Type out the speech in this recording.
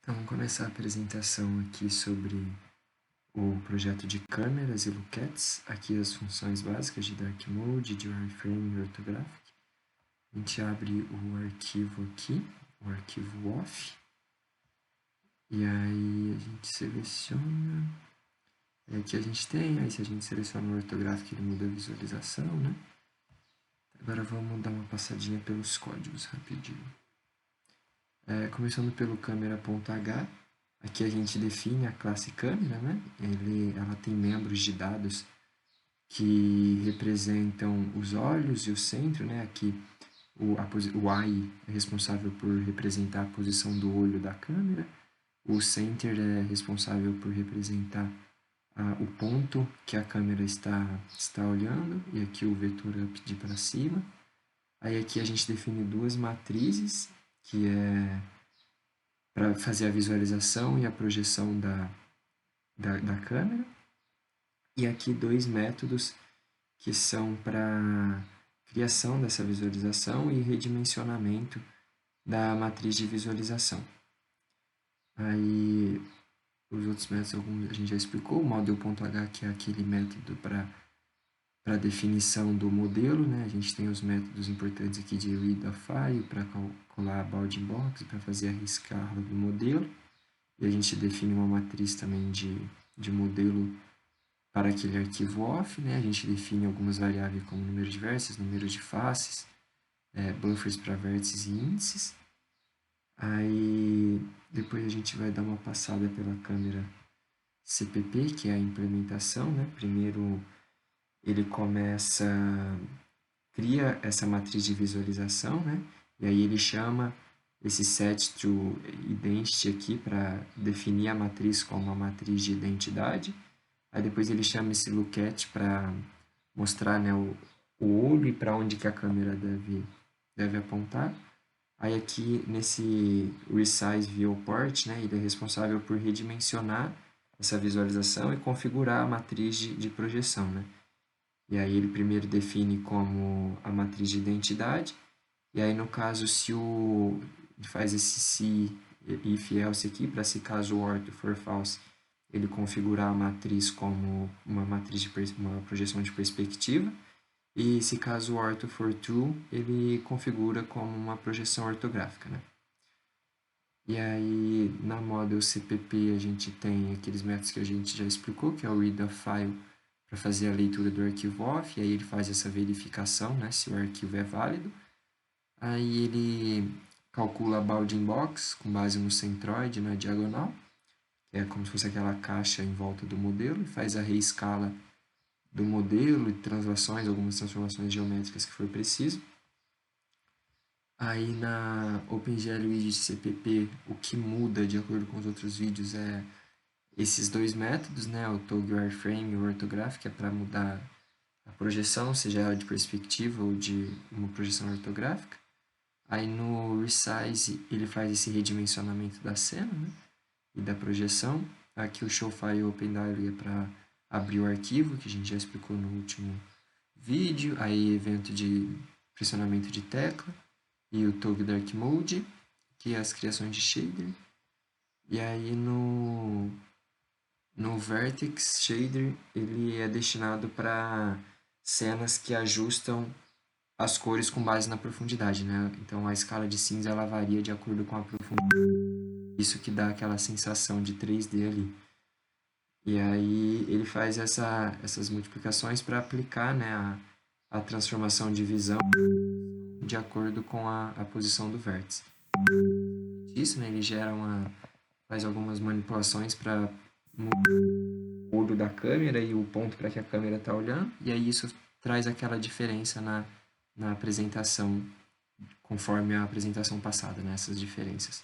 Então, vamos começar a apresentação aqui sobre o projeto de câmeras e lookets. Aqui as funções básicas de Dark Mode, de Wireframe e Orthographic. A gente abre o arquivo aqui, o arquivo off. E aí a gente seleciona. Aqui a gente tem, aí se a gente seleciona o Orthographic ele muda a visualização, né? Agora vamos dar uma passadinha pelos códigos rapidinho. Começando pelo câmera.h, aqui a gente define a classe câmera, né? Ela tem membros de dados que representam os olhos e o centro, né? Aqui o eye é responsável por representar a posição do olho da câmera, o center é responsável por representar o ponto que a câmera está olhando, e aqui o vetor up de para cima. Aí aqui a gente define duas matrizes, que é para fazer a visualização e a projeção da câmera. E aqui dois métodos que são para criação dessa visualização e redimensionamento da matriz de visualização. Aí os outros métodos alguns a gente já explicou, o model.h, que é aquele método para definição do modelo, né? A gente tem os métodos importantes aqui de read a file, para calcular a bounding box, para fazer a escala do modelo. E a gente define uma matriz também de modelo para aquele arquivo off, né? A gente define algumas variáveis como número de vértices, número de faces, buffers para vértices e índices. Aí depois a gente vai dar uma passada pela câmera CPP, que é a implementação, né? Primeiro ele cria essa matriz de visualização, né? E aí ele chama esse setToIdentity aqui para definir a matriz como uma matriz de identidade. Aí depois ele chama esse looket para mostrar, né, o olho e para onde que a câmera deve apontar. Aí aqui nesse resize viewport, né, ele é responsável por redimensionar essa visualização e configurar a matriz de projeção, né? E aí ele primeiro define como a matriz de identidade, e aí no caso se ele faz esse se if else aqui, para se caso o ortho for false, ele configurar a matriz como uma matriz uma projeção de perspectiva, e se caso o ortho for true, ele configura como uma projeção ortográfica, né? E aí na model CPP a gente tem aqueles métodos que a gente já explicou, que é o read a file, para fazer a leitura do arquivo off, e aí ele faz essa verificação, né, se o arquivo é válido. Aí ele calcula a bounding box com base no centroide, na diagonal, que é como se fosse aquela caixa em volta do modelo, e faz a reescala do modelo e translações, algumas transformações geométricas que for preciso. Aí na OpenGL Widget CPP, o que muda de acordo com os outros vídeos é esses dois métodos, né, o Toggle Wireframe e o Orthographic, é para mudar a projeção, seja ela de perspectiva ou de uma projeção ortográfica. Aí no Resize ele faz esse redimensionamento da cena, né, e da projeção. Aqui o Show File Open Dialog é para abrir o arquivo, que a gente já explicou no último vídeo. Aí evento de pressionamento de tecla e o Toggle Dark Mode, que é as criações de shader. E aí no Vertex Shader, ele é destinado para cenas que ajustam as cores com base na profundidade, né? Então a escala de cinza ela varia de acordo com a profundidade. Isso que dá aquela sensação de 3D ali. E aí ele faz essas multiplicações para aplicar, né, a transformação de visão de acordo com a posição do vértice. Isso, né, ele faz algumas manipulações para o olho da câmera e o ponto para que a câmera está olhando, e aí isso traz aquela diferença na apresentação, conforme a apresentação passada, né, essas diferenças.